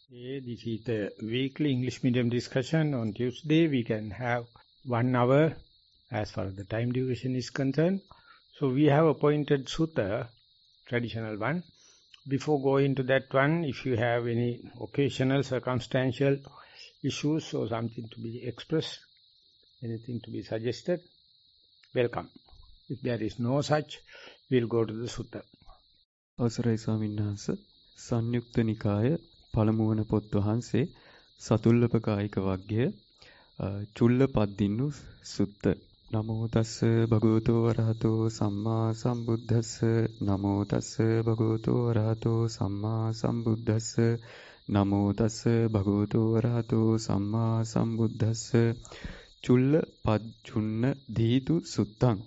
Okay, this is the weekly English medium discussion. On Tuesday, we can have 1 hour as far as the time duration is concerned. So we have appointed sutta, traditional one. Before going to that one, if you have any occasional, circumstantial issues or something to be expressed, anything to be suggested, welcome. If there is no such, we'll go to the sutta. අවසරයි ස්වාමීන් වහන්සේ සංයුක්ත නිකාය පළමුවන පොත් වහන්සේ සතුල්ලපකායික වග්ගය චුල්ලපද්දින්නු සුත්ත නමෝ තස්ස භගවතෝ අරහතෝ සම්මා සම්බුද්දස්ස නමෝ තස්ස භගවතෝ අරහතෝ සම්මා සම්බුද්දස්ස නමෝ තස්ස භගවතෝ අරහතෝ සම්මා සම්බුද්දස්ස චුල්ලපද්ජුන්න දීතු සුත්තං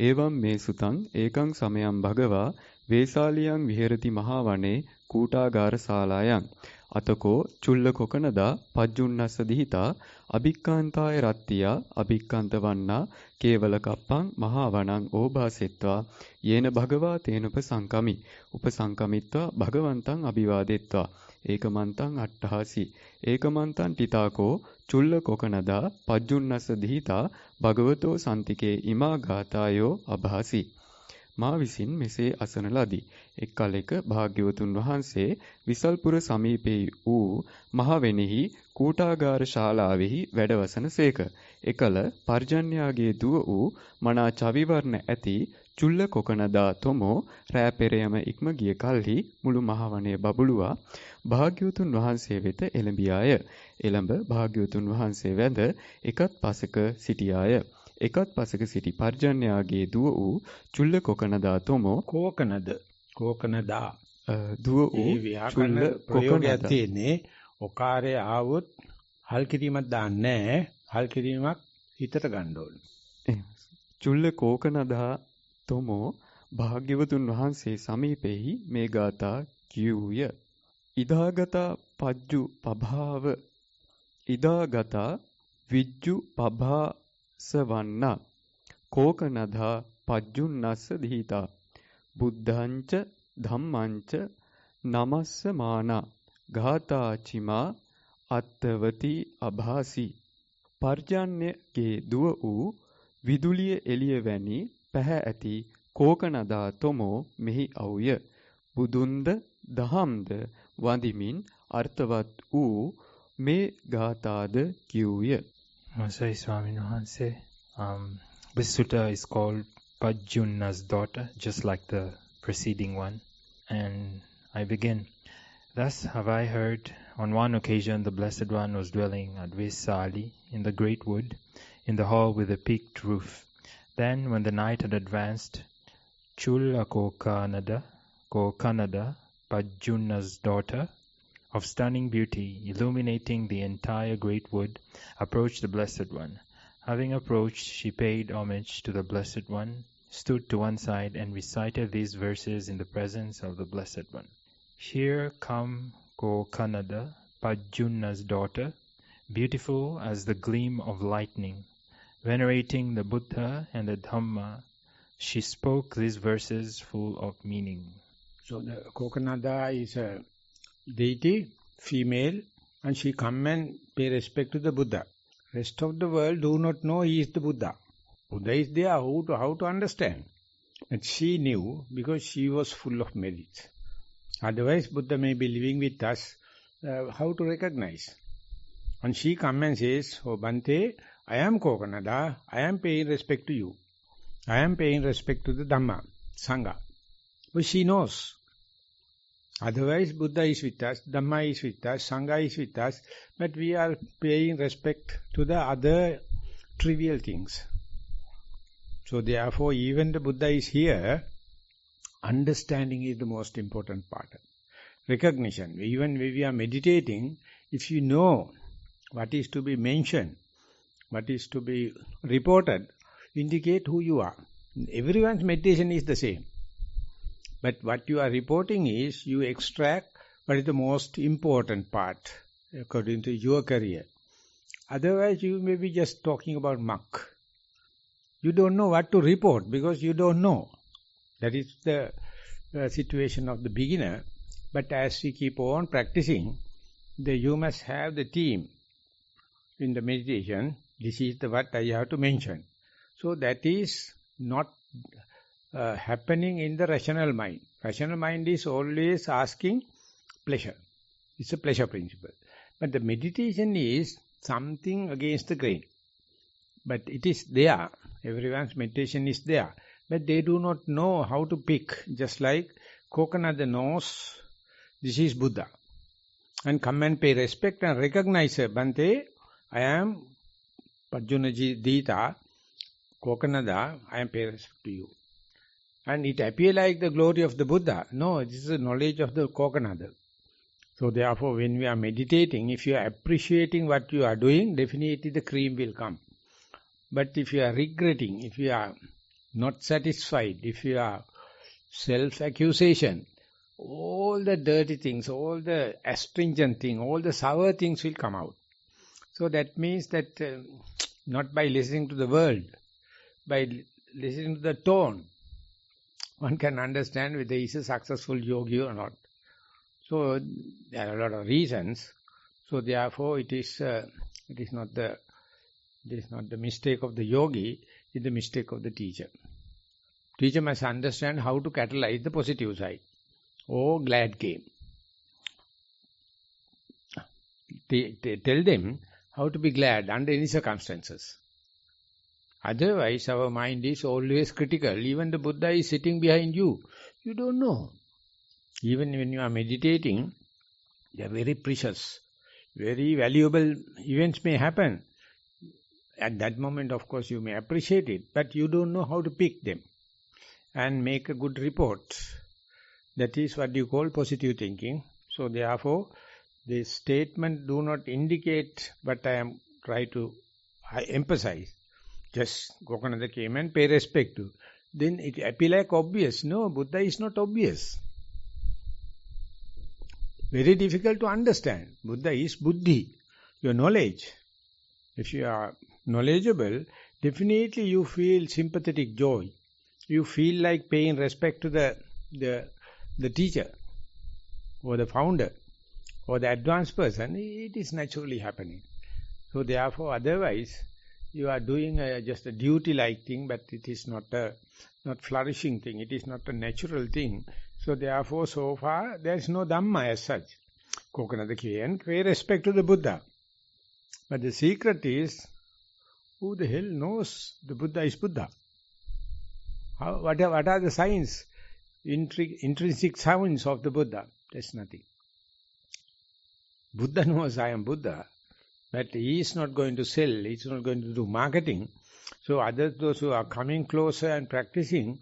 එවං මේ සුතං ඒකං සමයං භගවා වේසාලියං විහෙරති මහා වනේ කූටාගාර ශාලායන් අතකෝ චුල්ල කොකනදා පජ්ජුන්නස්ස දිහිතා අභික්කාන්තාය රත්තියා අභික්කාන්ත වන්නා කේවල කප්පං මහා වනං ඕභාසෙත්වා යේන භගවා තේන උපසංකමි උපසංකමිත්වා භගවන්තං අභිවාදෙත්වා ඒකමන්තං අට්ඨහසි ඒකමන්තං ටිතාකෝ චුල්ල කොකනදා පජ්ජුන්නස්ස දිහිතා භගවතෝ සන්තිකේ ඉමා ගාතායෝ අභාසි මා විසින් මෙසේ අසන ලදී. එක් කලෙක භාග්‍යවතුන් වහන්සේ විසල්පුර සමීපයේ වූ මහවෙනෙහි කූටාගාර ශාලාවෙහි වැඩවසන සේක. එකල පර්ජන්‍යාගේ දුව වූ මනා චවිවර්ණ ඇති චුල්ල කොකනදා තොමෝ රෑ පෙරයම ඉක්ම ගිය කල්හි මුළු මහවනය බබළුවා භාග්‍යවතුන් වහන්සේ වෙත එළඹියාය. එළඹ භාග්‍යවතුන් වහන්සේ වැඳ එකත් පසක සිටියාය. එකත් පසක සිටි පර්ජන්‍යාගේ දුව වූ චුල්ල කොකනදා තොමෝ කෝකනදා දුව වූ චුල්ල කොකනදා තියෙන්නේ ඔකාරයේ ආවොත් හල් කිරීමක් දාන්නේ නැහැ. හල් කිරීමක් හිතට ගන්න ඕනේ. චුල්ල කෝකනදා තොමෝ භාග්‍යවතුන් වහන්සේ සමීපෙහි මේ ගාථා කියූය. ඉදාගතා පජ්ජු පභාව ඉදාගතා විජ්ජු පභා සවන්න කෝකනදා පජ්ජුන්නස්ස දීතා බුද්ධංච ධම්මංච නමස්සමානා ඝාතාචිමා අත්තවති අභාසි පර්ජන්‍යගේ දුව වූ විදුලිය එළිය වැනි පැහැ ඇති කෝකනදා තොමෝ මෙහි අවුය බුදුන්ද දහම්ද වඳිමින් අර්ථවත් වූ මේ ගාථාද කියූය. Masai Swami Nuhanse. This sutta is called Pajjunna's daughter, just like the preceding one. And I begin. Thus have I heard, on one occasion the Blessed One was dwelling at Vesali in the great wood, in the hall with a peaked roof. Then, when the night had advanced, Chulla Kokanada, Pajjunna's daughter, of stunning beauty, illuminating the entire great wood, approached the Blessed One. Having approached, she paid homage to the Blessed One, stood to one side, and recited these verses in the presence of the Blessed One. Here come Kokanada, Pajjunna's daughter, beautiful as the gleam of lightning. Venerating the Buddha and the Dhamma, she spoke these verses full of meaning. So the Kokanada is a deity, female, and she come and pay respect to the Buddha. Rest of the world do not know he is the Buddha. Buddha is there, how to understand. And she knew because she was full of merits. Otherwise Buddha may be living with us, how to recognize. And she come and says, oh Bante, I am Kokanada, I am paying respect to you. I am paying respect to the Dhamma, Sangha. But she knows. Otherwise, Buddha is with us, Dhamma is with us, Sangha is with us, but we are paying respect to the other trivial things. So therefore, even the Buddha is here, understanding is the most important part. Recognition. Even when we are meditating, if you know what is to be mentioned, what is to be reported, indicate who you are. Everyone's meditation is the same. But what you are reporting is, you extract what is the most important part according to your career. Otherwise, you may be just talking about muck. You don't know what to report because you don't know. That is the situation of the beginner. But as we keep on practicing, you must have the theme in the meditation. This is the what I have to mention. So that is not happening in the rational mind. Rational mind is always asking pleasure. It's a pleasure principle. But the meditation is something against the grain. But it is there. Everyone's meditation is there. But they do not know how to pick. Just like coconut knows this is Buddha. And come and pay respect and recognize, Bhante, I am Pajjunaji Dita, Kokanada, I am pay respect to you. And it appear like the glory of the Buddha. No, this is the knowledge of the Kokanada. So therefore, when we are meditating, if you are appreciating what you are doing, definitely the cream will come. But if you are regretting, if you are not satisfied, if you are self-accusation, all the dirty things, all the astringent things, all the sour things will come out. So that means that not by listening to the world, by listening to the tone, one can understand whether he is a successful yogi or not. So there are a lot of reasons. So therefore it is not the mistake of the yogi, it is the mistake of the teacher. Teacher must understand how to catalyze the positive side. Oh, glad game. Tell them how to be glad under any circumstances. Otherwise, our mind is always critical. Even the Buddha is sitting behind you. You don't know. Even when you are meditating, they are very precious. Very valuable events may happen. At that moment, of course, you may appreciate it. But you don't know how to pick them and make a good report. That is what you call positive thinking. So therefore, the statement do not indicate what I am trying to emphasize. Just Gokananda came and pay respect to. Then it appear like obvious. No, Buddha is not obvious. Very difficult to understand. Buddha is buddhi, your knowledge. If you are knowledgeable, definitely you feel sympathetic joy. You feel like paying respect to the teacher or the founder or the advanced person. It is naturally happening. So therefore, otherwise, you are doing just a duty-like thing, but it is not a flourishing thing. It is not a natural thing. So therefore, so far, there is no Dhamma as such. Coconut can pay respect to the Buddha. But the secret is, who the hell knows the Buddha is Buddha? What are the signs, intrinsic signs of the Buddha? There's nothing. Buddha knows I am Buddha, but he is not going to sell, he is not going to do marketing. So others, those who are coming closer and practicing,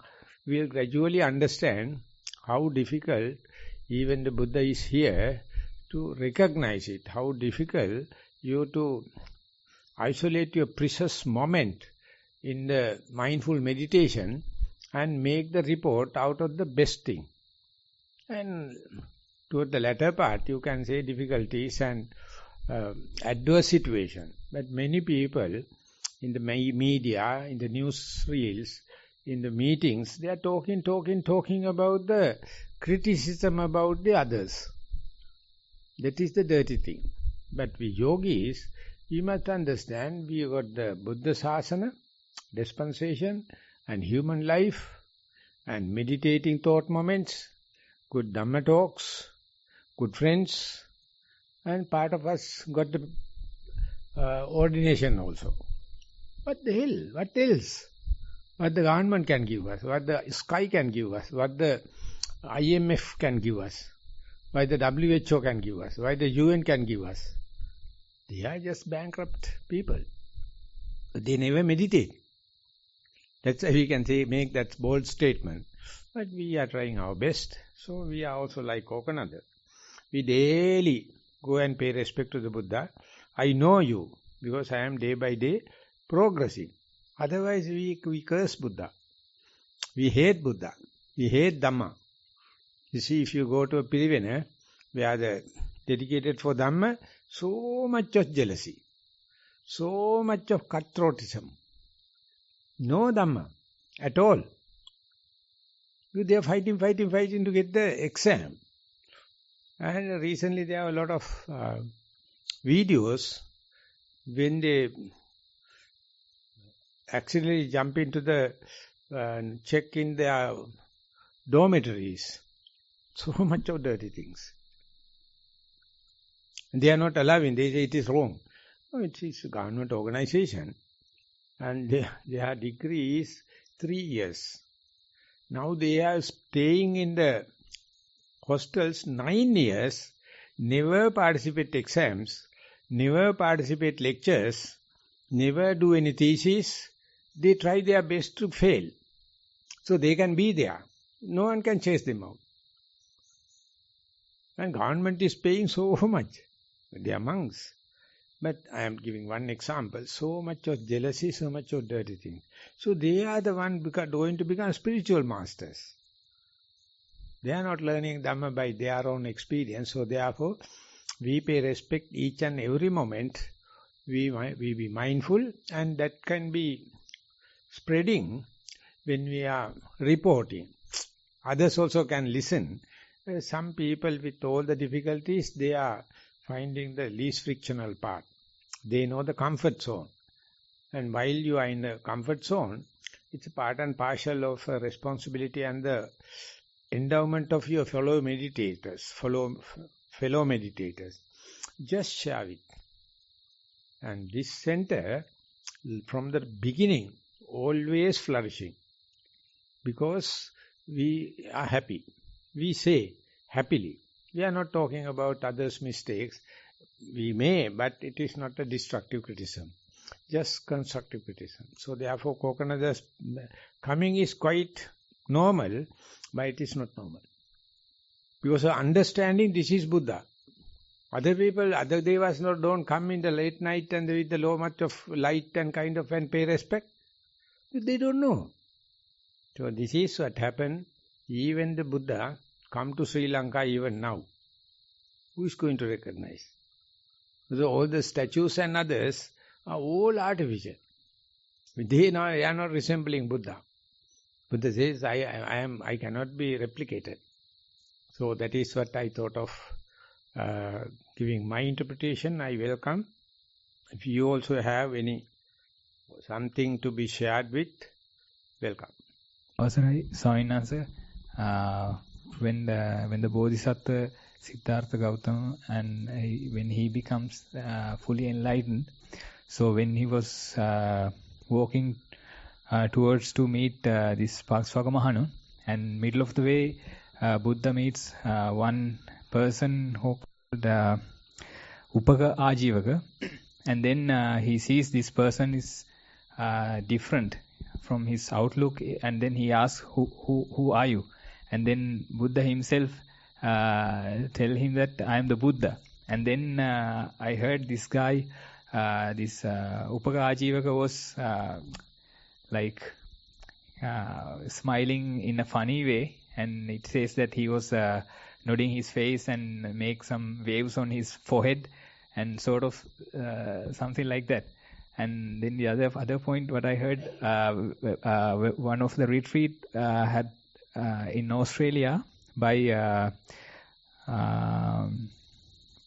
will gradually understand how difficult even the Buddha is here to recognize it, how difficult you to isolate your precious moment in the mindful meditation and make the report out of the best thing. And toward the latter part, you can say difficulties and adverse situation. But many people in the media, in the news reels, in the meetings, they are talking about the criticism about the others. That is the dirty thing. But we yogis, we must understand, we got the Buddha Sasana, dispensation, and human life, and meditating thought moments, good Dhamma talks, good friends, and part of us got the ordination also. What the hell? What else? What the government can give us, what the sky can give us, what the IMF can give us, what the WHO can give us, what the UN can give us. They are just bankrupt people. They never meditate. That's why we can say, make that bold statement. But we are trying our best. So we are also like Kokanada. We daily go and pay respect to the Buddha. I know you, because I am day by day progressing. Otherwise we curse Buddha. We hate Buddha. We hate Dhamma. You see, if you go to a Pirivena, where they are dedicated for Dhamma, so much of jealousy, so much of cutthroatism. No Dhamma at all. They are fighting to get the exam. And recently there are a lot of videos when they accidentally jump into the check in their dormitories. So much of dirty things. And they are not allowing, they say it is wrong. No, it is a government organization. And their degree is 3 years. Now they are staying in the hostels 9 years, never participate exams, never participate lectures, never do any thesis. They try their best to fail. So they can be there. No one can chase them out. And government is paying so much. They are monks. But I am giving one example. So much of jealousy, so much of dirty things. So they are the one going to become spiritual masters. They are not learning Dhamma by their own experience. So therefore, we pay respect each and every moment. We be mindful, and that can be spreading when we are reporting. Others also can listen. Some people with all the difficulties, they are finding the least frictional part. They know the comfort zone. And while you are in the comfort zone, it's a part and parcel of responsibility and the endowment of your fellow meditators. Just share it. And this center, from the beginning, always flourishing. Because we are happy. We say happily. We are not talking about others' mistakes. We may, but it is not a destructive criticism. Just constructive criticism. So therefore, Kokonada's coming is quite normal, but it is not normal. Because of understanding this is Buddha. Other people, other devas don't come in the late night and with the low much of light and kind of and pay respect. They don't know. So this is what happened. Even the Buddha come to Sri Lanka even now. Who is going to recognize? So all the statues and others are all artificial. They are not resembling Buddha. Buddha says, I cannot be replicated. So that is what I thought of giving my interpretation. I welcome. If you also have something to be shared with, welcome. Avasarai Swaminatha, when the Bodhisattva Siddhartha Gautama and when he becomes fully enlightened, so when he was walking towards to meet this Paksvaka Mahanu, and middle of the way Buddha meets one person who called Upaka Ajivaka, and then he sees this person is different from his outlook, and then he asks, who are you? And then Buddha himself tell him that I am the Buddha. And then I heard this guy, this Upaka Ajivaka was smiling in a funny way, and it says that he was nodding his face and make some waves on his forehead and sort of something like that. And then the other point what I heard, one of the retreat had in Australia by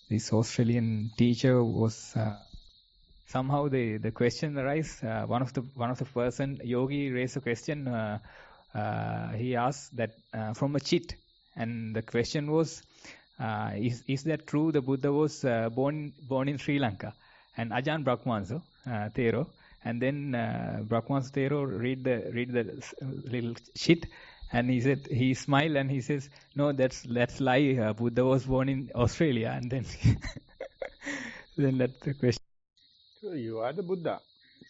this Australian teacher was somehow the question arise. One of the person yogi raised a question. He asked that from a chit, and the question was, is that true? The Buddha was born in Sri Lanka, and Ajahn Brahmansa Thero, and then Brahmansa Thero read the little chit. And he said, he smiled and he says, no, that's lie. Buddha was born in Australia. And then, then that's the question. So you are the Buddha.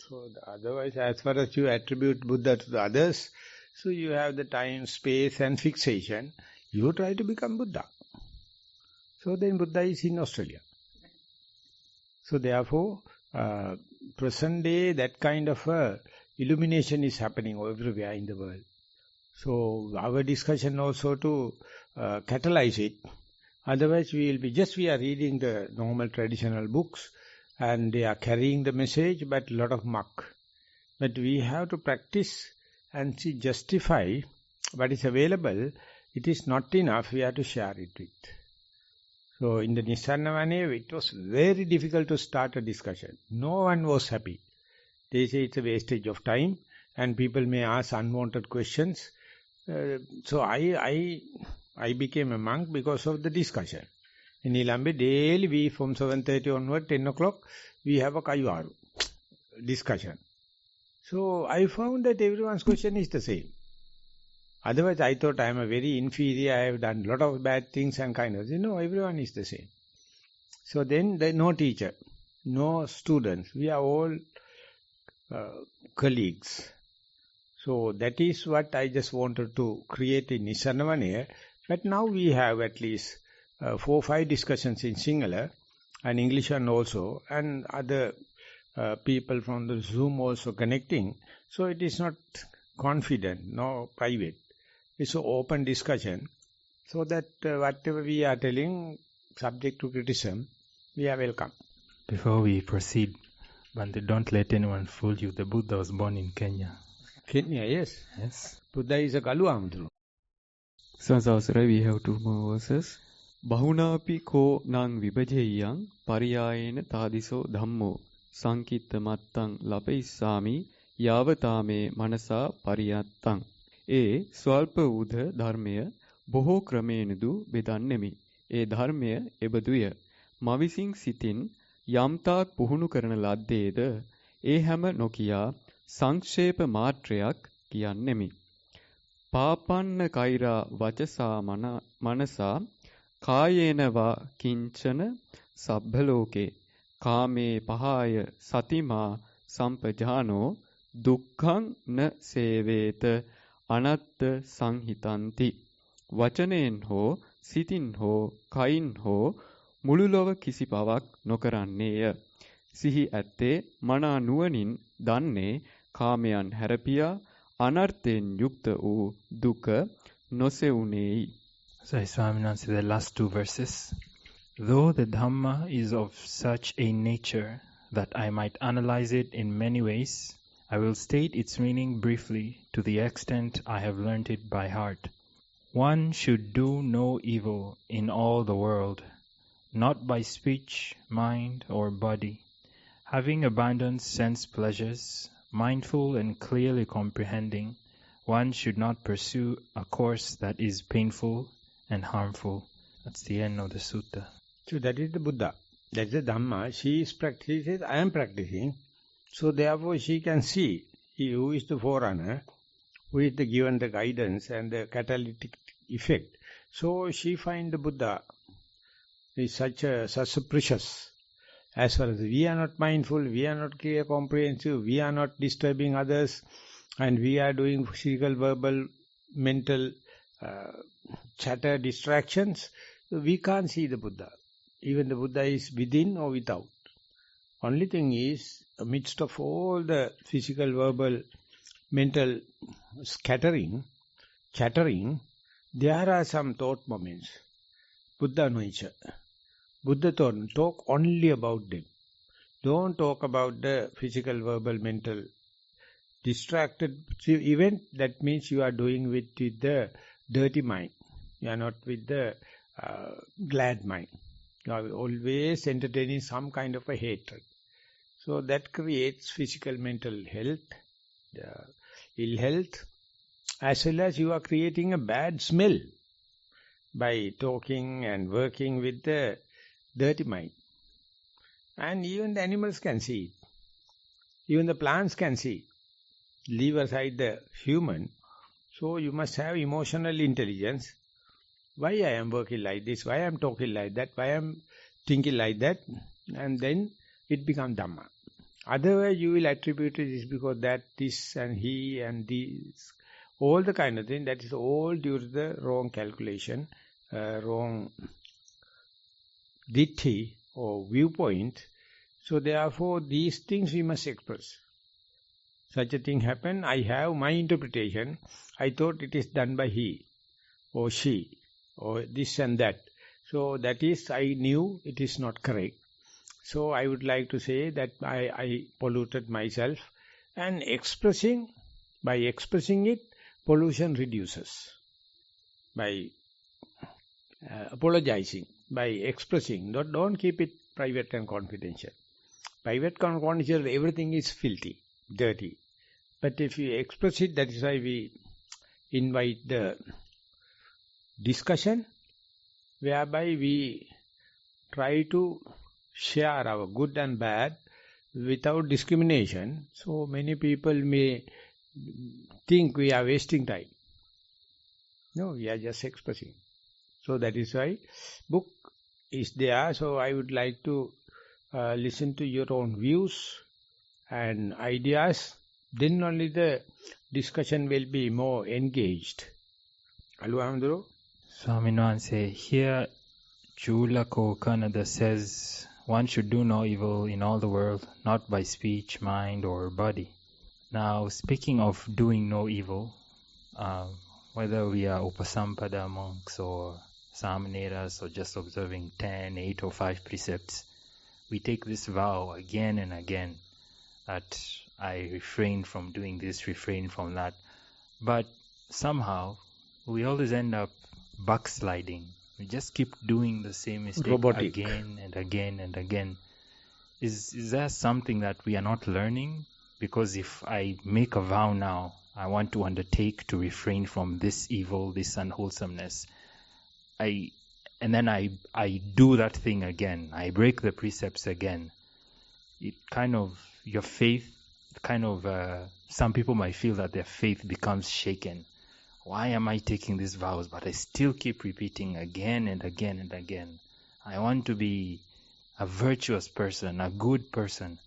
So otherwise, as far as you attribute Buddha to the others, so you have the time, space and fixation. You try to become Buddha. So then Buddha is in Australia. So therefore, present day, that kind of illumination is happening everywhere in the world. So our discussion also to catalyze it. Otherwise we are reading the normal traditional books and they are carrying the message, but a lot of muck. But we have to practice and see, justify what is available. It is not enough, we have to share it with. So in the Nissarana, it was very difficult to start a discussion. No one was happy. They say it's a wastage of time and people may ask unwanted questions. So I became a monk because of the discussion. In Ilambe, daily we from 7:30 onward, 10 o'clock, we have a kaivaru discussion. So I found that everyone's question is the same. Otherwise, I thought I am a very inferior, I have done a lot of bad things and kind of, everyone is the same. So then, no teacher, no students, we are all colleagues. So that is what I just wanted to create in Nissarana. But now we have at least 4 or 5 discussions in Sinhala and English and also, and other people from the Zoom also connecting. So it is not confident, no private. It's an open discussion, so that whatever we are telling, subject to criticism, we are welcome. Before we proceed, Bhante, don't let anyone fool you. The Buddha was born in Kenya. Kenya, yes. Yes. Buddha is a Kalu Amdru. Sansasara, we have 2 more verses. Bahunapi ko nang vibajeyang pariyayena tadiso dhammo sankitta mattang lapaissami yavatame manasa pariyattang. ඒ ස්වල්ප වූද ධර්මය බොහෝ ක්‍රමයෙන්දු බෙදන්නෙමි. ඒ ධර්මය එබඳුය. මවිසින් සිතින් යම්තාක් පුහුණු කරන ලද්දේද ඒ හැම නොකියා සංක්ෂේප මාත්‍රයක් කියන්නෙමි. පාපන්න කෛරා වචසා මනසා කායේනවා කිංචන සබ්බලෝකේ කාමේ පහාය සතිමා සම්පජානෝ දුක්ඛං න සේවේත අනත්ත සංහිතන්ති. වචනයෙන් හෝ සිතින් හෝ කයින් හෝ මුළු ලොව කිසි පවක් නොකරන්නේය. සිහි ඇත්තේ මනා නුවණින් දන්නේ කාමයන් හැරපියා අනර්ථයෙන් යුක්ත වූ දුක නොසෙවුනේයි. So Swaminathan said the last 2 verses. Though the Dhamma is of such a nature that I might analyze it in many ways, I will state its meaning briefly to the extent I have learnt it by heart. One should do no evil in all the world, not by speech, mind, or body. Having abandoned sense pleasures, mindful and clearly comprehending, one should not pursue a course that is painful and harmful. That's the end of the sutta. So that is the Buddha. That is the Dhamma. She is practicing, I am practicing. So therefore she can see who is the forerunner, who is the given the guidance and the catalytic effect. So she finds the Buddha is such a precious. As far as we are not mindful, we are not clear, comprehensive, we are not disturbing others, and we are doing physical, verbal, mental chatter, distractions, so we can't see the Buddha. Even the Buddha is within or without. Only thing is, amidst of all the physical, verbal, mental chattering, there are some thought moments. Buddha nature. Buddha talk only about them. Don't talk about the physical, verbal, mental distracted event. That means you are doing with the dirty mind. You are not with the glad mind. You are always entertaining some kind of a hatred. So that creates physical, mental health, ill health, as well as you are creating a bad smell by talking and working with the dirty mind. And even the animals can see it. Even the plants can see it. Leave aside the human. So you must have emotional intelligence. Why I am working like this? Why I am talking like that? Why I am thinking like that? And then it becomes Dhamma. Otherwise you will attribute it is because that, this and he and this. All the kind of thing, that is all due to the wrong calculation, wrong ditti or viewpoint. So therefore these things we must express. Such a thing happened, I have my interpretation. I thought it is done by he or she or this and that. So that is, I knew it is not correct. So I would like to say that I polluted myself, and by expressing it, pollution reduces. By apologizing, by expressing. Don't keep it private and confidential. Private and confidential, everything is filthy, dirty. But if you express it, that is why we invite the discussion, whereby we try to share our good and bad without discrimination. So many people may think we are wasting time. No, we are just expressing. So that is why book is there. So I would like to listen to your own views and ideas. Then only the discussion will be more engaged. Alhamdulillah. Swamin Wahanse, here Chula Kokanada says one should do no evil in all the world, not by speech, mind or body. Now, speaking of doing no evil, whether we are Upasampada monks or Samaneras or just observing 10, 8 or 5 precepts, we take this vow again and again that I refrain from doing this, refrain from that. But somehow, we always end up backsliding. We just keep doing the same mistake Robotic. again and again and again. Is there something that we are not learning? Because if I make a vow now, I want to undertake to refrain from this evil, this unwholesomeness, and then I do that thing again. I break the precepts again. It kind of, your faith, some people might feel that their faith becomes shaken. Why am I taking these vows, but I still keep repeating again and again and again? I want to be a virtuous person, a good person.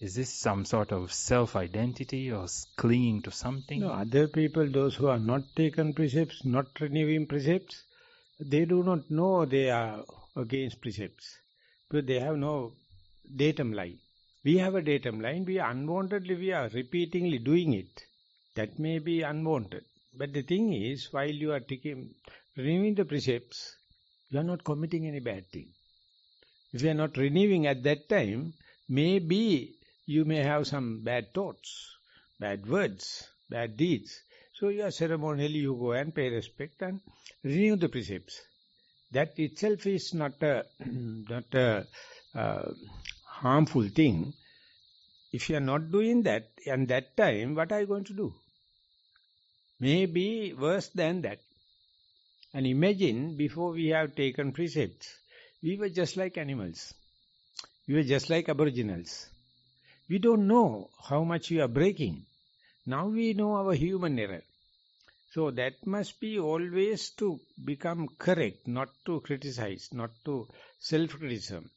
Is this some sort of self-identity or clinging to something? No, other people, those who are not taken precepts, not renewing precepts, they do not know they are against precepts. Because they have no datum line. We have a datum line. We are repeatedly doing it. That may be unwanted. But the thing is, while you are renewing the precepts, you are not committing any bad thing. If you are not renewing at that time, maybe you may have some bad thoughts, bad words, bad deeds. So you are ceremonially, you go and pay respect and renew the precepts. That itself is not a harmful thing. If you are not doing that, and that time, what are you going to do? Maybe worse than that. And imagine, before we have taken precepts, we were just like animals. We were just like aboriginals. We don't know how much we are breaking. Now we know our human error. So that must be always to become correct, not to criticize, not to self-criticism.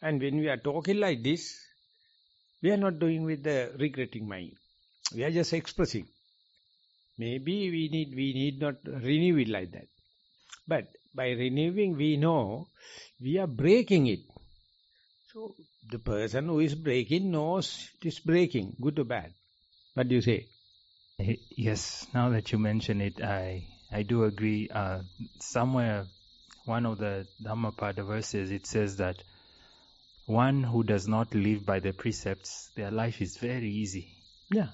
And when we are talking like this, we are not doing with the regretting mind. We are just expressing. Maybe we need not renew it like that. But by renewing, we know we are breaking it. So the person who is breaking knows it is breaking, good or bad. What do you say? Yes, now that you mention it, I do agree. Somewhere, one of the Dhammapada verses, it says that one who does not live by the precepts, their life is very easy. Yeah.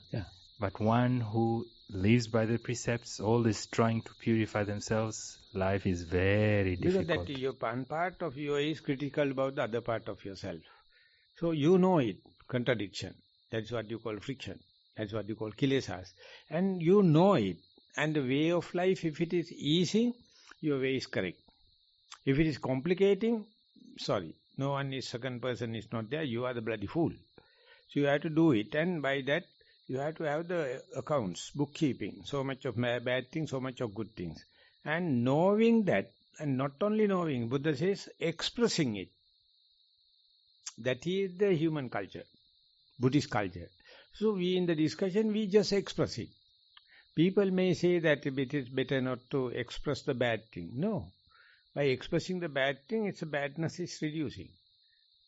But one who lives by the precepts, always trying to purify themselves, life is very difficult. Because that your one part of you is critical about the other part of yourself. So you know it, contradiction. That's what you call friction. That's what you call kilesas. And you know it. And the way of life, if it is easing, your way is correct. If it is complicating, sorry, no one is, second person is not there, you are the bloody fool. So you have to do it, and by that, you have to have the accounts, bookkeeping, so much of bad things, so much of good things. And knowing that, and not only knowing, Buddha says, expressing it. That is the human culture, Buddhist culture. So we in the discussion, we just express it. People may say that it is better not to express the bad thing. No. By expressing the bad thing, its badness is reducing.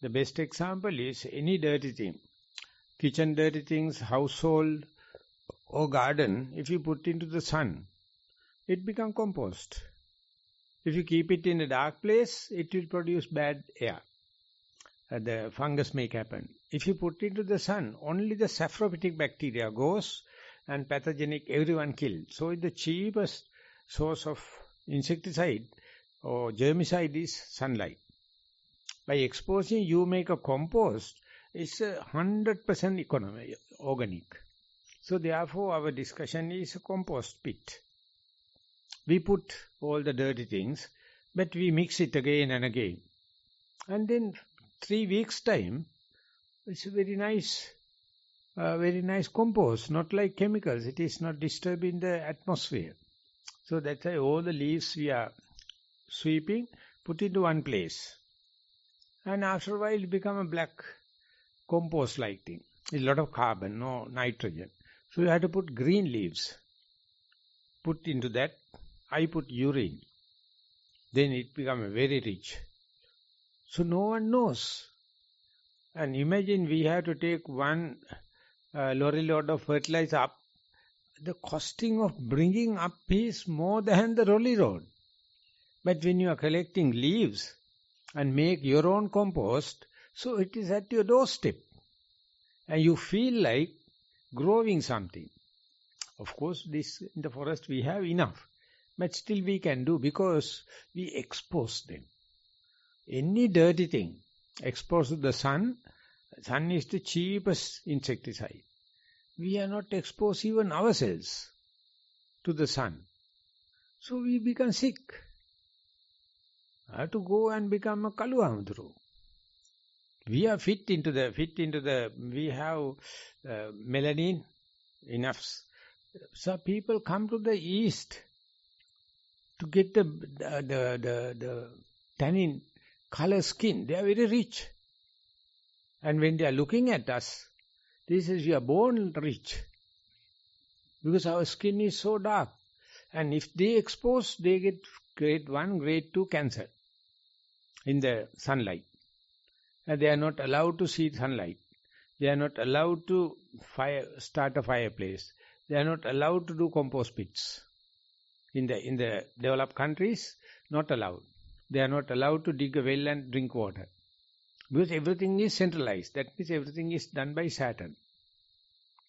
The best example is any dirty thing. Kitchen dirty things, household or garden, if you put into the sun, it becomes compost. If you keep it in a dark place, it will produce bad air. The fungus may happen. If you put into the sun, only the saprophytic bacteria goes and pathogenic, everyone killed. So the cheapest source of insecticide, or germicide is sunlight. By exposing, you make a compost, it's 100% economic, organic. So therefore our discussion is a compost pit. We put all the dirty things, but we mix it again and again. And then 3 weeks time, it's a very nice compost, not like chemicals. It is not disturbing the atmosphere. So that's why all the leaves we are sweeping, put into one place. And after a while it become a black compost-like thing. A lot of carbon, no nitrogen. So you have to put green leaves. Put into that. I put urine. Then it becomes very rich. So no one knows. And imagine we have to take one lorry load of fertilizer up. The costing of bringing up is more than the lorry load. But when you are collecting leaves and make your own compost, so it is at your doorstep. And you feel like growing something. Of course, this in the forest we have enough. But still we can do because we expose them. Any dirty thing exposed to the sun is the cheapest insecticide. We are not exposed even ourselves to the sun. So we become sick. I have to go and become a Kaluamduru. We are fit into the, we have melanin enough. So people come to the east to get the tannin color skin. They are very rich. And when they are looking at us, this is, we are born rich. Because our skin is so dark. And if they expose, they get grade 1, grade 2 cancer in the sunlight. And they are not allowed to see sunlight. They are not allowed to start a fireplace. They are not allowed to do compost pits. In the developed countries, not allowed. They are not allowed to dig a well and drink water. Because everything is centralized. That means everything is done by Saturn.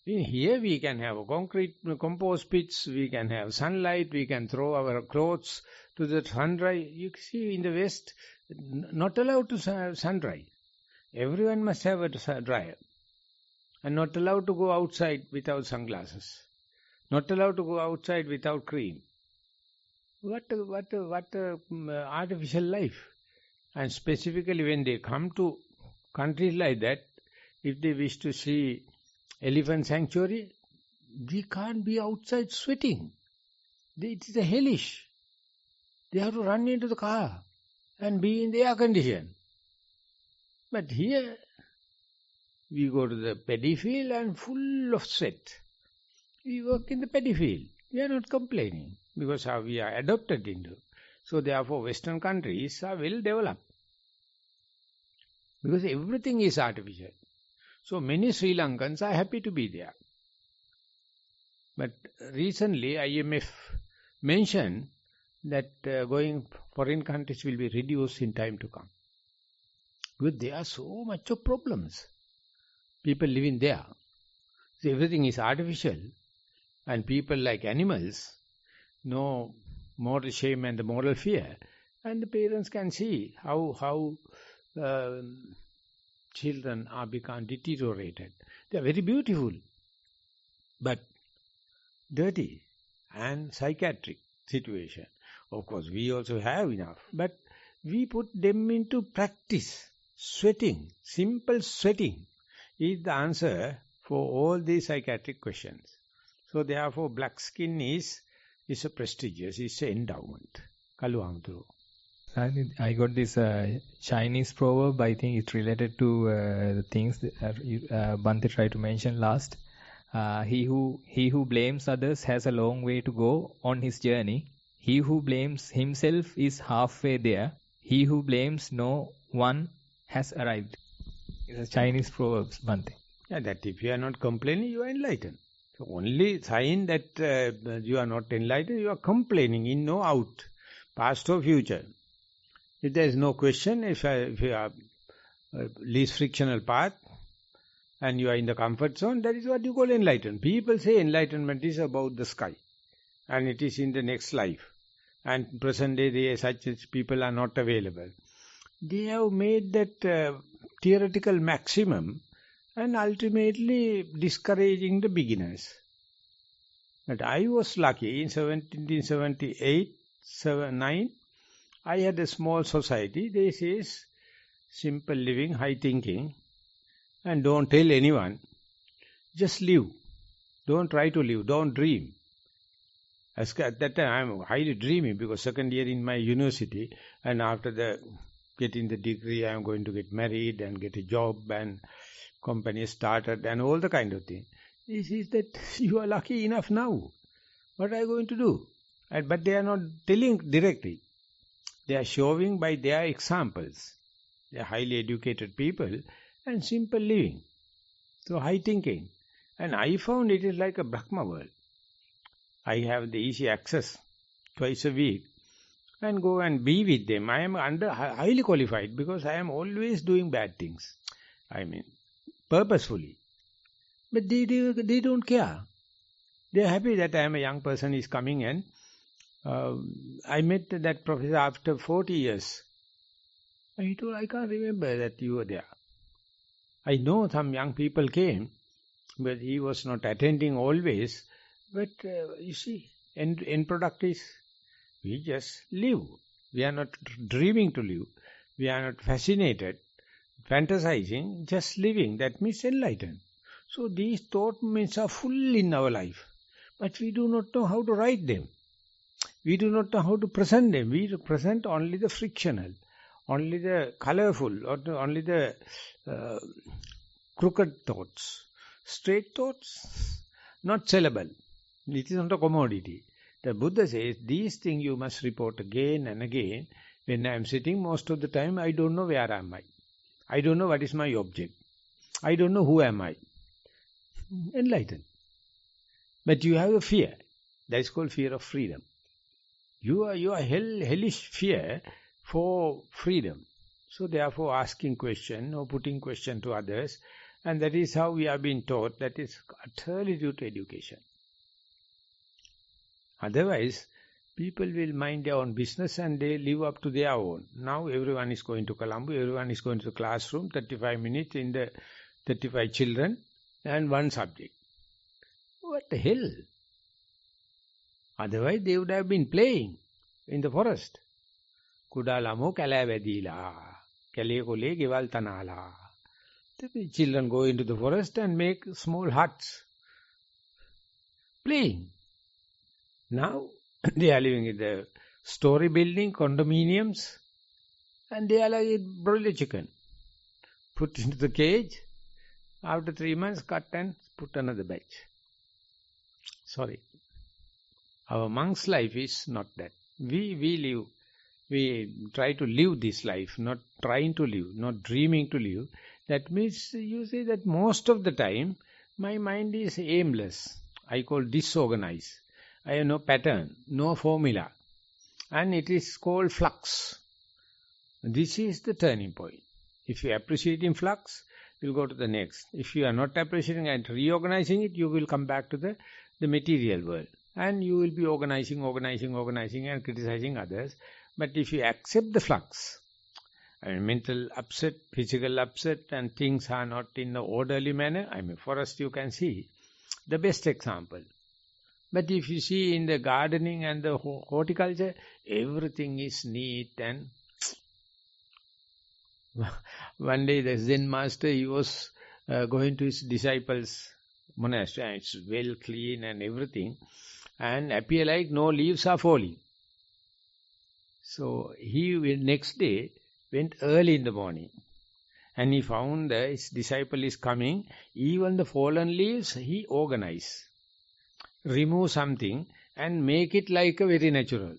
In here we can have a concrete compost pits, we can have sunlight, we can throw our clothes to the sun dry. You see in the West, not allowed to sun dry. Everyone must have a dryer. And not allowed to go outside without sunglasses. Not allowed to go outside without cream. What artificial life. And specifically when they come to countries like that, if they wish to see elephant sanctuary, they can't be outside sweating. It is a hellish. They have to run into the car and be in the air condition. But here, we go to the paddy field and full of sweat. We work in the paddy field. We are not complaining because how we are adopted into. So therefore Western countries are well developed. Because everything is artificial. So many Sri Lankans are happy to be there. But recently IMF mentioned that going foreign countries will be reduced in time to come. Because there are so much of problems. People living there. So everything is artificial. And people like animals know moral shame and the moral fear. And the parents can see how children are become deteriorated. They are very beautiful, but dirty and psychiatric situation. Of course, we also have enough, but we put them into practice. Sweating, simple sweating is the answer for all these psychiatric questions. So therefore, black skin is a prestigious, it's an endowment. Kaluamduru. I got this Chinese proverb. I think it's related to the things that Bhante tried to mention last. He who blames others has a long way to go on his journey. He who blames himself is halfway there. He who blames no one has arrived. It's a Chinese proverb, Bhante. Yeah, that if you are not complaining, you are enlightened. The only sign that you are not enlightened, you are complaining in or out, past or future. If there is no question, if you are least frictional path and you are in the comfort zone, that is what you call enlightenment. People say enlightenment is about the sky and it is in the next life. and present day such people are not available. They have made that theoretical maximum and ultimately discouraging the beginners. But I was lucky in 1778, 9, I had a small society. They says simple living, high thinking, and don't tell anyone. Just live. Don't try to live. Don't dream. At that time, I'm highly dreaming because second year in my university, and after getting the degree, I'm going to get married and get a job and company started and all the kind of thing. This is that you are lucky enough now. What are you going to do? But they are not telling directly. They are showing by their examples. They are highly educated people and simple living. So high thinking. And I found it is like a Brahma world. I have the easy access twice a week and go and be with them. I am highly qualified because I am always doing bad things. I mean, purposefully. But they don't care. They are happy that I am a young person is coming and I met that professor after 40 years. And he told, I can't remember that you were there. I know some young people came, but he was not attending always. But you see, end product is, we just live. We are not dreaming to live. We are not fascinated, fantasizing, just living. That means enlightened. So these thought movements are full in our life. But we do not know how to write them. We do not know how to present them. We present only the frictional, only the colorful, or only the crooked thoughts. Straight thoughts, not sellable. It is not a commodity. The Buddha says, these things you must report again and again. When I am sitting, most of the time, I don't know where am I. I don't know what is my object. I don't know who am I. Enlightened. But you have a fear. That is called fear of freedom. You are hellish fear for freedom. So therefore asking question or putting question to others, and that is how we have been taught. That is utterly due to education. Otherwise, people will mind their own business and they live up to their own. Now everyone is going to Colombo, everyone is going to the classroom, 35 minutes in the 35 children and one subject. What the hell? Otherwise they would have been playing in the forest. Kudalamo kalavadila, kalekole geval tanala. The children go into the forest and make small huts. Playing. Now they are living in the story building, condominiums, and they are like broiler chicken. Put into the cage, after 3 months cut and put another batch. Sorry. Our monk's life is not that. We try to live this life, not trying to live, not dreaming to live. That means you say that most of the time my mind is aimless. I call disorganized. I have no pattern, no formula. And it is called flux. This is the turning point. If you appreciate in flux, you will go to the next. If you are not appreciating and reorganizing it, you will come back to the material world. And you will be organizing and criticizing others. But if you accept the flux, mental upset, physical upset, and things are not in the orderly manner, forest you can see, the best example. But if you see in the gardening and the horticulture, everything is neat and... One day the Zen master, he was going to his disciples' monastery, and it's well clean and everything, and appear like no leaves are falling. So he next day went early in the morning, and he found that his disciple is coming. Even the fallen leaves, he organized. Remove something and make it like a very natural.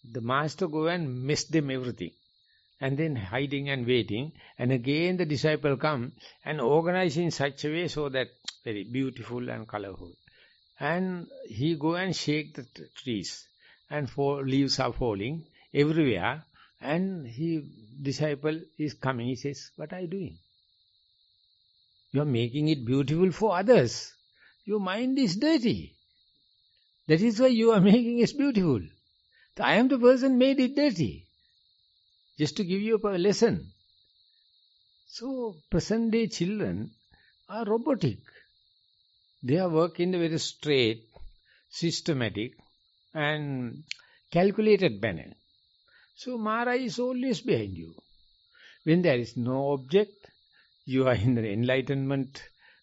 The master go and mess them everything. And then hiding and waiting. And again the disciple come and organize in such a way so that very beautiful and colorful. And he go and shake the trees. And leaves are falling everywhere. And disciple is coming. He says, what are you doing? You are making it beautiful for others. Your mind is dirty. That is why you are making it beautiful. I am the person made it dirty. Just to give you a lesson. So, present day children are robotic. They are working in a very straight, systematic and calculated manner. So, Mara is always behind you. When there is no object, you are in the enlightenment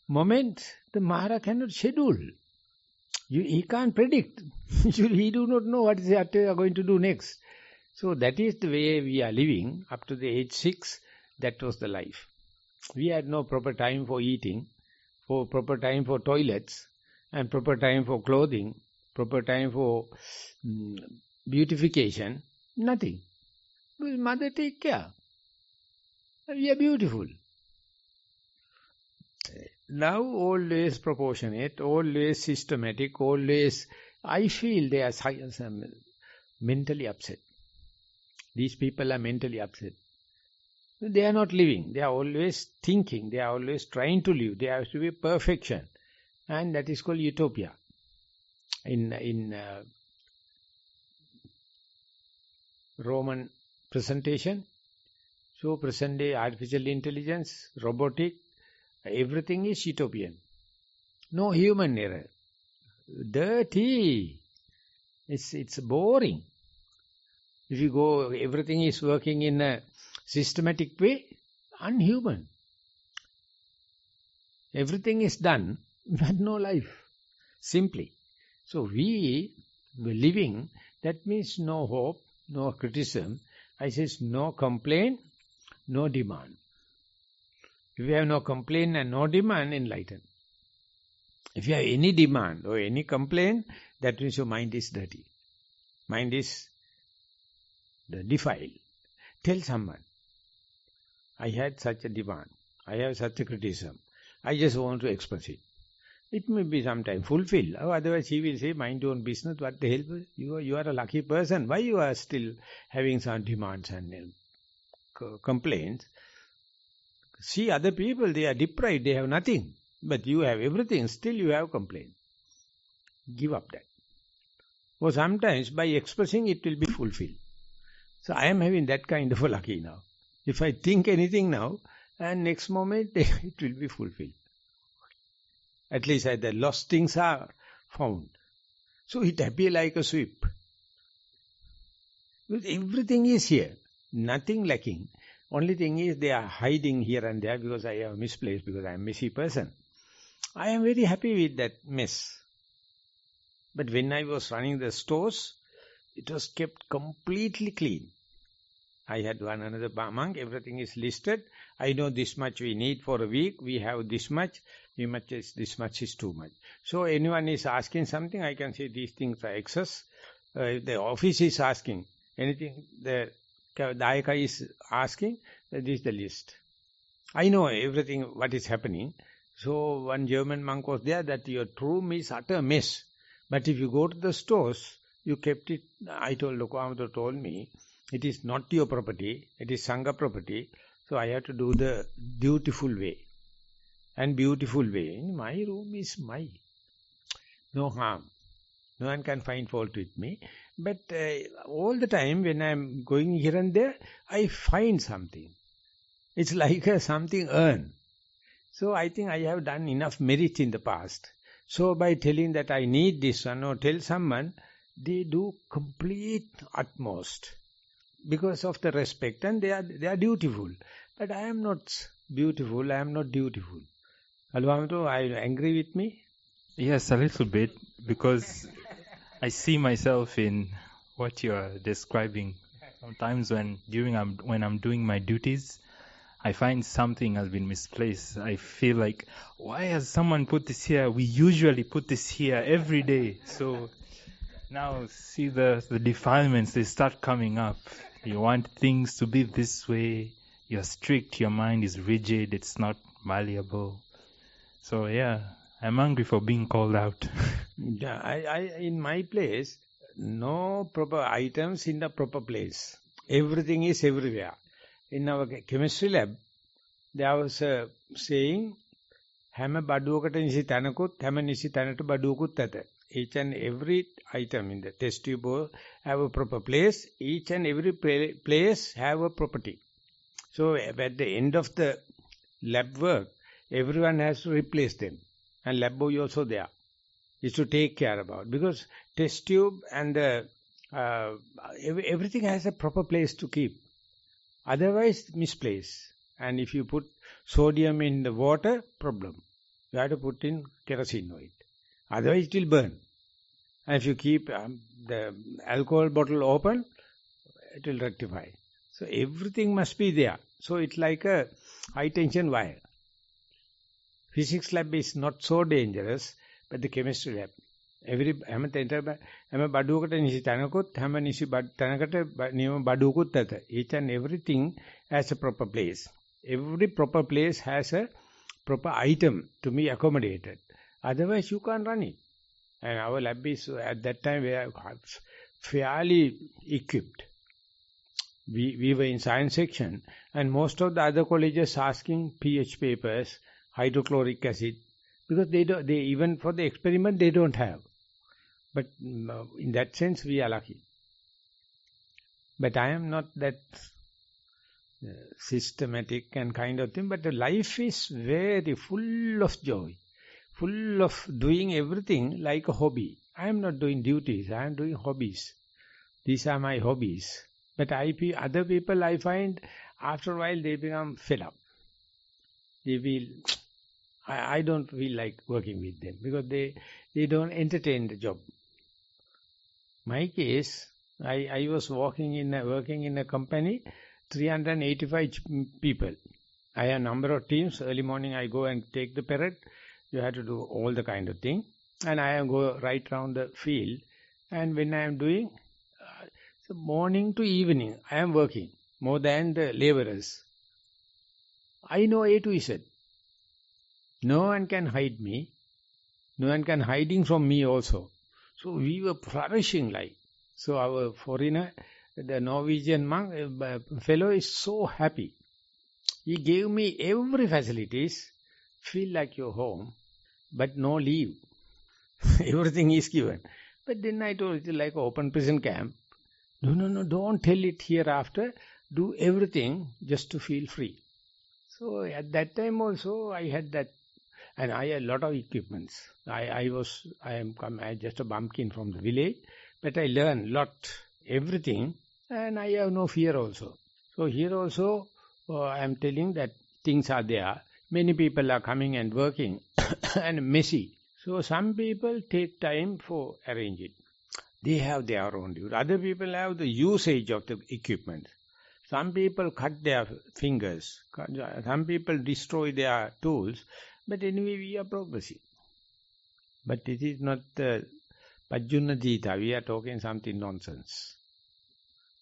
moment, the Mara cannot schedule. He can't predict. He do not know what you are going to do next. So that is the way we are living. Up to the age 6, that was the life. We had no proper time for eating, for proper time for toilets, and proper time for clothing, proper time for beautification. Nothing. But mother take care. We are beautiful. Now always proportionate, always systematic, always... I feel they are mentally upset. These people are mentally upset. They are not living. They are always thinking. They are always trying to live. There has to be perfection. And that is called utopia. In Roman presentation, so present day artificial intelligence, robotic, everything is utopian. No human error. Dirty. It's boring. If you go, everything is working in a systematic way, unhuman. Everything is done, but no life. Simply. So we were living, that means no hope, no criticism. I says no complaint, no demand. If you have no complaint and no demand, enlighten. If you have any demand or any complaint, that means your mind is dirty. Mind is defiled. Tell someone, I had such a demand, I have such a criticism, I just want to express it. It may be sometime fulfilled, otherwise he will say, mind your own business, what the hell, you are a lucky person, why you are still having some demands and complaints? See other people, they are deprived, they have nothing, but you have everything, still you have complaint. Give up that. Or sometimes by expressing it will be fulfilled. So I am having that kind of a lucky now. If I think anything now, and next moment it will be fulfilled. At least the lost things are found. So it appears like a sweep. Because everything is here, nothing lacking. Only thing is they are hiding here and there because I have misplaced, because I am a messy person. I am very happy with that mess. But when I was running the stores, it was kept completely clean. I had one another monk, everything is listed. I know this much we need for a week, we have this much is too much. So anyone is asking something, I can say these things are excess. If the office is asking anything, the Dayaka is asking, this is the list. I know everything what is happening. So one German monk was there that your room is utter mess. But if you go to the stores, you kept it. I told Lokamata told me, it is not your property, it is Sangha property. So I have to do the dutiful way and beautiful way. My room is mine. No harm. No one can find fault with me. But all the time when I am going here and there, I find something. It's like something earned. So I think I have done enough merit in the past. So by telling that I need this one or tell someone, they do complete utmost because of the respect, and they are dutiful. But I am not beautiful, I am not dutiful. Alvamto, are you angry with me? Yes, a little bit, because I see myself in what you are describing. Sometimes when I'm doing my duties, I find something has been misplaced. I feel like, why has someone put this here? We usually put this here every day. So now see the defilements, they start coming up. You want things to be this way. You're strict, your mind is rigid, it's not malleable. So yeah, I'm angry for being called out. Yeah, I in my place, no proper items in the proper place. Everything is everywhere. In our chemistry lab, there was saying, "Hama baduwakata nisi tanakut, hama nisi tanata baduwakut tata." Each and every item in the test tube have a proper place. Each and every place have a property. So at the end of the lab work, everyone has to replace them. And lab boy also there is to take care about. Because test tube and the, everything has a proper place to keep. Otherwise, misplaced. And if you put sodium in the water, problem. You have to put in kerosene oil. Otherwise, it will burn. And if you keep the alcohol bottle open, it will rectify. So everything must be there. So it's like a high tension wire. Physics lab is not so dangerous, but the chemistry lab. Every each and everything has a proper place. Every proper place has a proper item to be accommodated. Otherwise, you can't run it. And our lab is, at that time, we are fairly equipped. We were in science section, and most of the other colleges asking pH papers, hydrochloric acid, because they even for the experiment, they don't have. But in that sense, we are lucky. But I am not that systematic and kind of thing, but the life is very full of joy, full of doing everything like a hobby. I am not doing duties, I am doing hobbies. These are my hobbies. But other people, I find, after a while, they become fed up. They feel, I don't feel like working with them, because they don't entertain the job. My case, I was working in a company, 385 people. I have a number of teams. Early morning I go and take the parrot. You have to do all the kind of thing. And I go right around the field. And when I am doing, so morning to evening, I am working more than the laborers. I know A to Z. No one can hide me. No one can hiding from me also. So we were flourishing like. So our foreigner, the Norwegian monk, fellow is so happy. He gave me every facilities, feel like your home, but no leave. Everything is given. But then I told it like open prison camp. No, don't tell it hereafter. Do everything just to feel free. So at that time also I had that, and I had a lot of equipments. I am just a bumpkin from the village, but I learned a lot, everything, and I have no fear also. So here also I am telling that things are there. Many people are coming and working and messy. So some people take time for arrange it. They have their own duty. Other people have the usage of the equipment. Some people cut their fingers. Some people destroy their tools. But anyway, we are progressing. But it is not the Pajjuna Jita. We are talking something nonsense.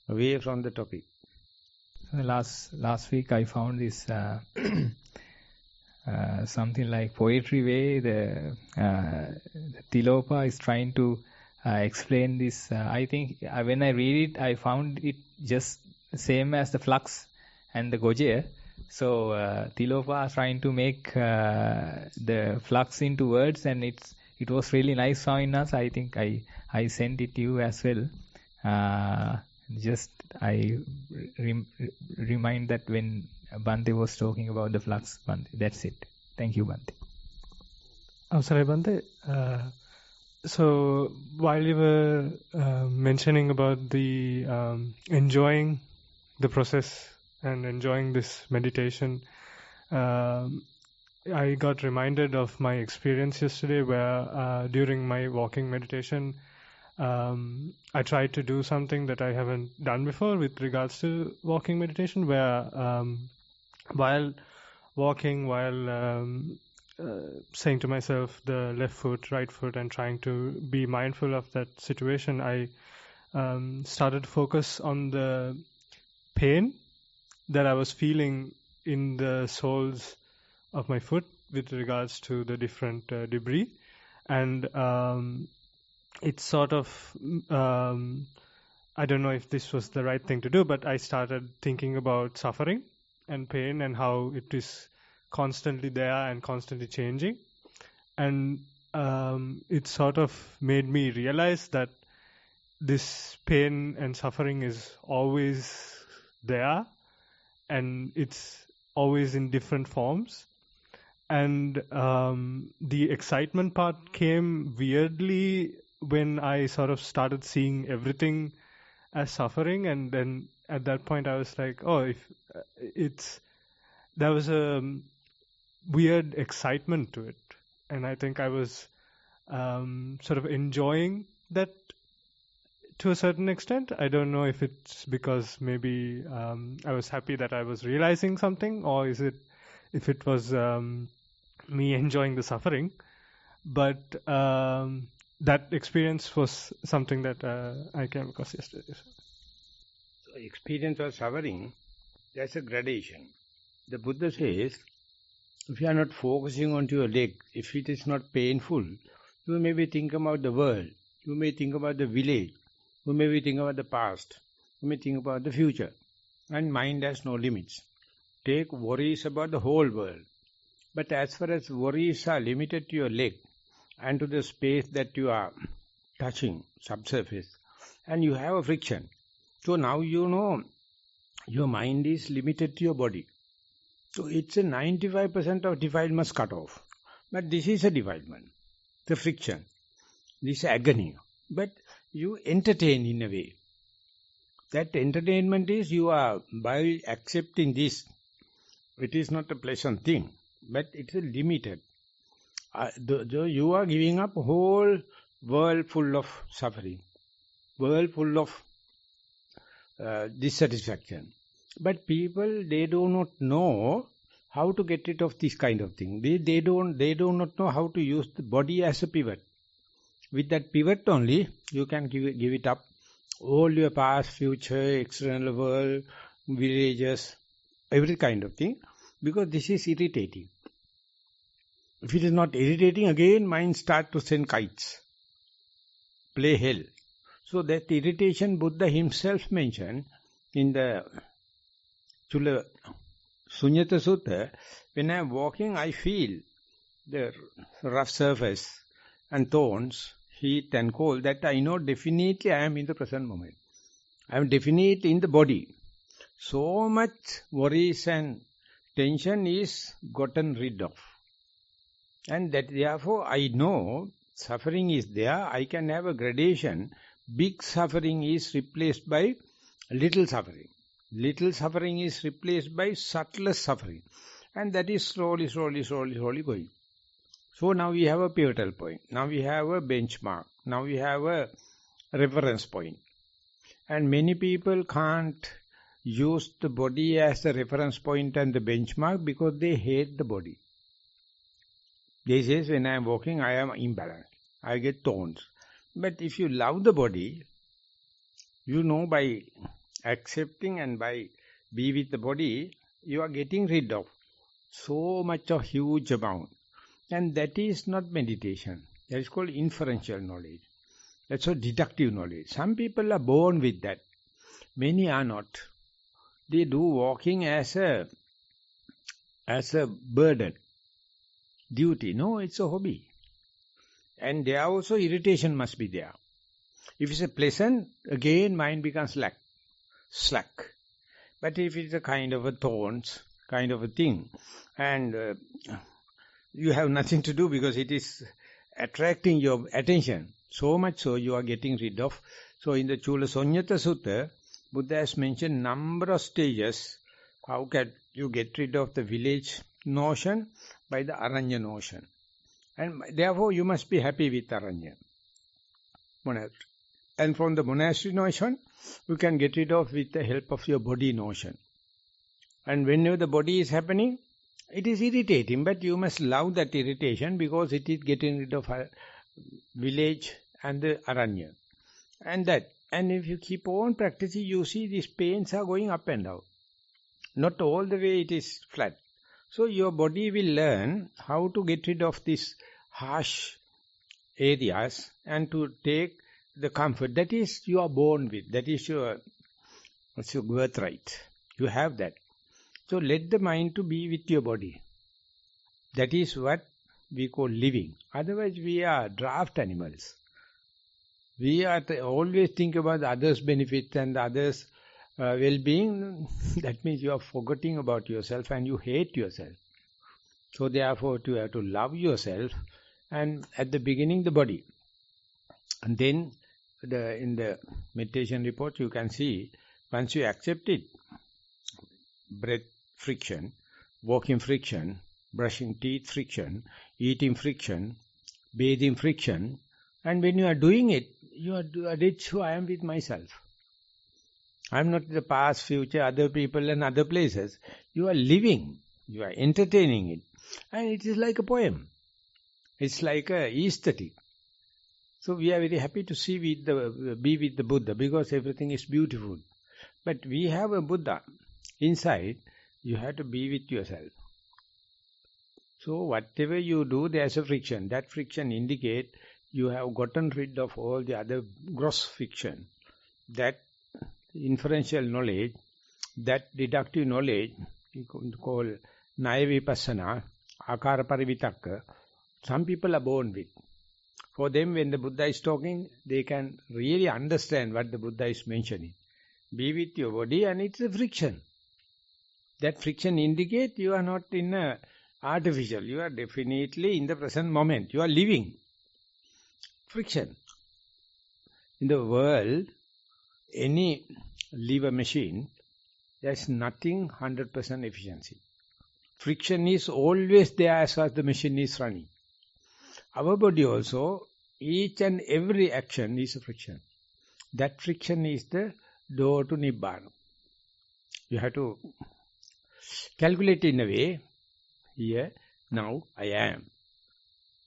Away from the topic. Last week I found this something like poetry way. The Tilopa is trying to explain this. I think when I read it, I found it just same as the flux and the Gojaya. So Tilopa is trying to make the flux into words, and it was really nice showing us. I think I sent it to you as well. Just I remind that when Bhante was talking about the flux, Bhante. That's it. Thank you, Bhante. Sorry, Bhante. So while you were mentioning about the enjoying the process and enjoying this meditation, I got reminded of my experience yesterday where during my walking meditation, I tried to do something that I haven't done before with regards to walking meditation, where while walking, saying to myself the left foot, right foot, and trying to be mindful of that situation, I started to focus on the pain that I was feeling in the soles of my foot with regards to the different debris. And it's sort of, I don't know if this was the right thing to do, but I started thinking about suffering and pain and how it is constantly there and constantly changing. And it sort of made me realize that this pain and suffering is always there, and it's always in different forms. And the excitement part came weirdly when I sort of started seeing everything as suffering, and then at that point I was like, oh, if there was a weird excitement to it, and I think I was sort of enjoying that to a certain extent. I don't know if it's because maybe I was happy that I was realizing something, or if it was me enjoying the suffering. But that experience was something that I came across yesterday. So experience of suffering, there's a gradation. The Buddha says, if you are not focusing onto your leg, if it is not painful, you may be thinking about the world, you may think about the village, you may be thinking about the past, you may think about the future. And mind has no limits. Take worries about the whole world. But as far as worries are limited to your leg and to the space that you are touching, subsurface, and you have a friction. So now you know your mind is limited to your body. So it's a 95% of defilements cut off. But this is a defilement, the friction, this agony. But you entertain in a way. That entertainment is you are, by accepting this, it is not a pleasant thing, but it's a limited. You are giving up a whole world full of suffering, world full of dissatisfaction. But people, they do not know how to get rid of this kind of thing. They do not know how to use the body as a pivot. With that pivot only, you can give it up. All your past, future, external world, villages, every kind of thing. Because this is irritating. If it is not irritating, again mind start to send kites. Play hell. So that irritation Buddha himself mentioned in the Chula Sunyata Sutta, when I am walking, I feel the rough surface and thorns, heat and cold, that I know definitely I am in the present moment. I am definitely in the body. So much worries and tension is gotten rid of. And that therefore I know suffering is there, I can have a gradation. Big suffering is replaced by little suffering. Little suffering is replaced by subtlest suffering. And that is slowly going. So now we have a pivotal point. Now we have a benchmark. Now we have a reference point. And many people can't use the body as the reference point and the benchmark because they hate the body. They say, when I am walking, I am imbalanced. I get thorns. But if you love the body, you know by accepting and by be with the body, you are getting rid of so much of huge amount. And that is not meditation. That is called inferential knowledge. That's called deductive knowledge. Some people are born with that. Many are not. They do walking as a burden, duty. No, it's a hobby. And there also irritation must be there. If it's a pleasant, again mind becomes slack. But if it's a kind of a thorns, kind of a thing, and you have nothing to do because it is attracting your attention, so much so you are getting rid of. So in the Chula Sunyata Sutta, Buddha has mentioned number of stages. How can you get rid of the village notion? By the Aranya notion. And therefore you must be happy with Aranya monastery. And from the monastery notion, you can get rid of with the help of your body notion. And whenever the body is happening, it is irritating, but you must love that irritation because it is getting rid of village and the Aranya. And if you keep on practicing, you see these pains are going up and down. Not all the way it is flat. So your body will learn how to get rid of these harsh areas and to take the comfort. That is you are born with. That is your birthright. You have that. So let the mind to be with your body. That is what we call living. Otherwise, we are draft animals. We are always think about the others' benefits and the others' well-being. That means you are forgetting about yourself and you hate yourself. So therefore, you have to love yourself, and at the beginning, the body. And then, in the meditation report, you can see, once you accept it, breath friction, walking friction, brushing teeth friction, eating friction, bathing friction, and when you are doing it, you are rich, so I am with myself. I am not the past, future, other people and other places. You are living, you are entertaining it, and it is like a poem. It's like a aesthetic. So we are very happy to be with the Buddha, because everything is beautiful. But we have a Buddha inside. You have to be with yourself. So whatever you do, there's a friction. That friction indicates you have gotten rid of all the other gross friction. That inferential knowledge, that deductive knowledge, you call Naya Vipassana, Akara Parivitakka, some people are born with. For them, when the Buddha is talking, they can really understand what the Buddha is mentioning. Be with your body, and it's a friction. That friction indicates you are not in a artificial. You are definitely in the present moment. You are living. Friction. In the world, any lever machine, there's nothing 100% efficiency. Friction is always there as far as the machine is running. Our body also, each and every action is a friction. That friction is the door to Nibbana. You have to calculate in a way, here, now, I am.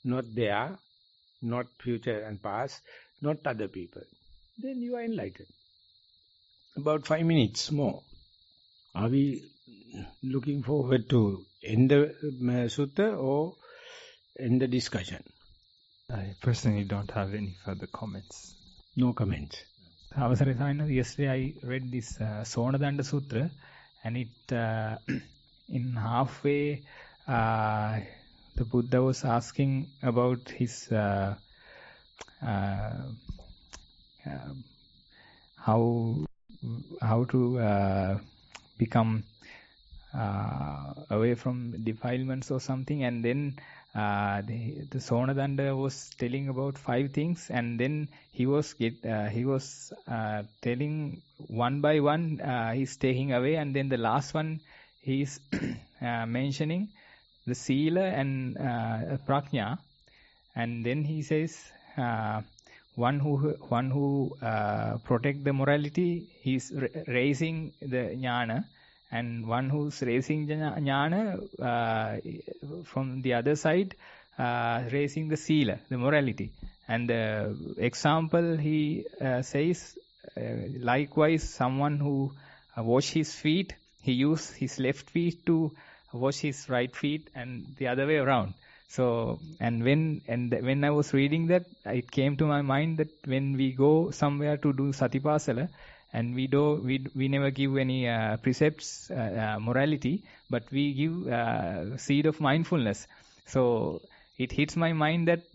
Not there, not future and past, not other people. Then you are enlightened. About 5 minutes more. Are we looking forward to end the sutta or end the discussion? I personally don't have any further comments. No comments. Yesterday I read this Sonadanda Sutra, and it in halfway the Buddha was asking about his how to become away from defilements or something, and then the Sonadanda was telling about 5 things, and then he was telling one by one he's taking away, and then the last one he's mentioning the sila and prajna, and then he says one who protect the morality, he's raising the jnana, and one who's raising jnana from the other side, raising the sila, the morality. And the example he says, likewise, someone who wash his feet, he use his left feet to wash his right feet, and the other way around. So, and when I was reading that, it came to my mind that when we go somewhere to do satipasala, and we never give any precepts, morality, but we give seed of mindfulness. So it hits my mind that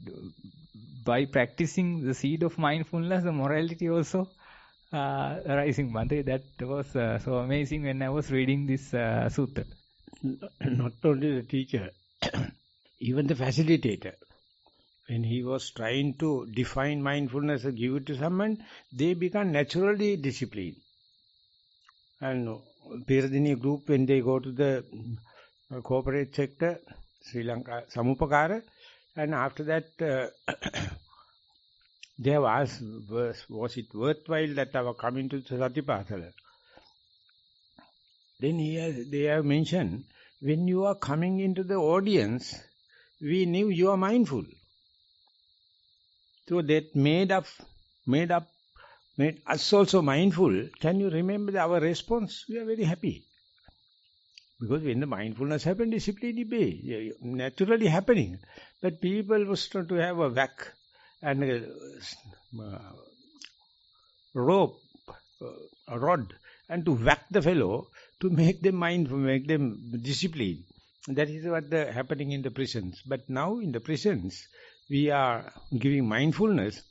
by practicing the seed of mindfulness, the morality also arising. That was so amazing when I was reading this sutta. Not only the teacher, even the facilitator. When he was trying to define mindfulness and give it to someone, they become naturally disciplined. And Piradini group, when they go to the corporate sector, Sri Lanka Samupakara, and after that they have asked, was it worthwhile that our coming to Satipathala? Then they have mentioned, when you are coming into the audience, we knew you are mindful. So that made us also mindful. Can you remember our response? We are very happy. Because when the mindfulness happened, discipline is naturally happening. But people was trying to have a whack and a rope, a rod, and to whack the fellow to make them mindful, make them disciplined. That is what happening in the prisons. But now in the prisons, we are giving mindfulness.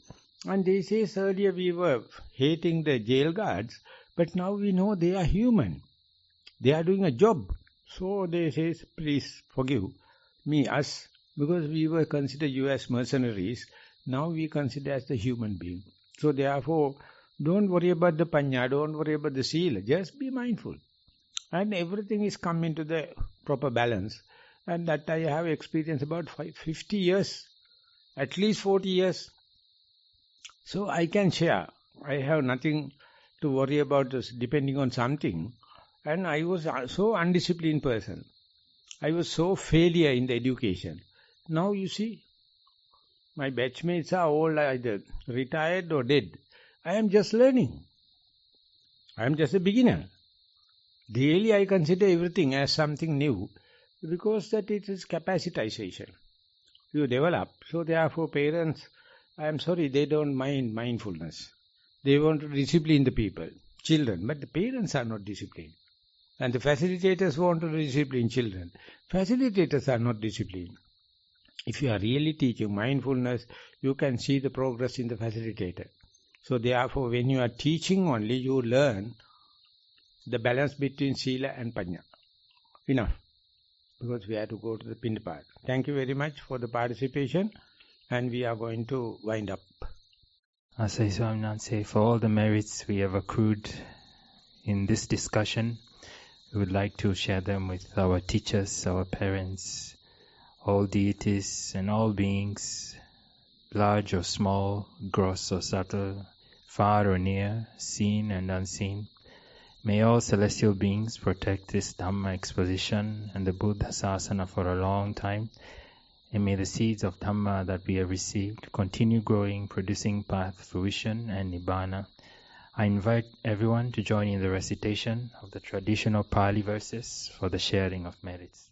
And they say earlier we were hating the jail guards, but now we know they are human. They are doing a job. So they say, please forgive me, us, because we were considered you as mercenaries. Now we consider as the human being. So therefore, don't worry about the panya, don't worry about the sila, just be mindful. And everything is come into the proper balance. And that I have experienced about 50 years, at least 40 years. So I can share. I have nothing to worry about this, depending on something. And I was so undisciplined person. I was so failure in the education. Now you see, my batchmates are all either retired or dead. I am just learning. I am just a beginner. Daily I consider everything as something new, because that it is capacitization. You develop. So therefore parents, I am sorry, they don't mind mindfulness. They want to discipline the people, children, but the parents are not disciplined. And the facilitators want to discipline children. Facilitators are not disciplined. If you are really teaching mindfulness, you can see the progress in the facilitator. So therefore, when you are teaching only, you learn the balance between sila and panya. Enough. Because we have to go to the Pindapat. Thank you very much for the participation. And we are going to wind up. Asai Swaminathan, for all the merits we have accrued in this discussion, we would like to share them with our teachers, our parents, all deities and all beings, large or small, gross or subtle, far or near, seen and unseen. May all celestial beings protect this Dhamma exposition and the Buddha Sasana for a long time, and may the seeds of Dhamma that we have received continue growing, producing path, fruition and Nibbana. I invite everyone to join in the recitation of the traditional Pali verses for the sharing of merits.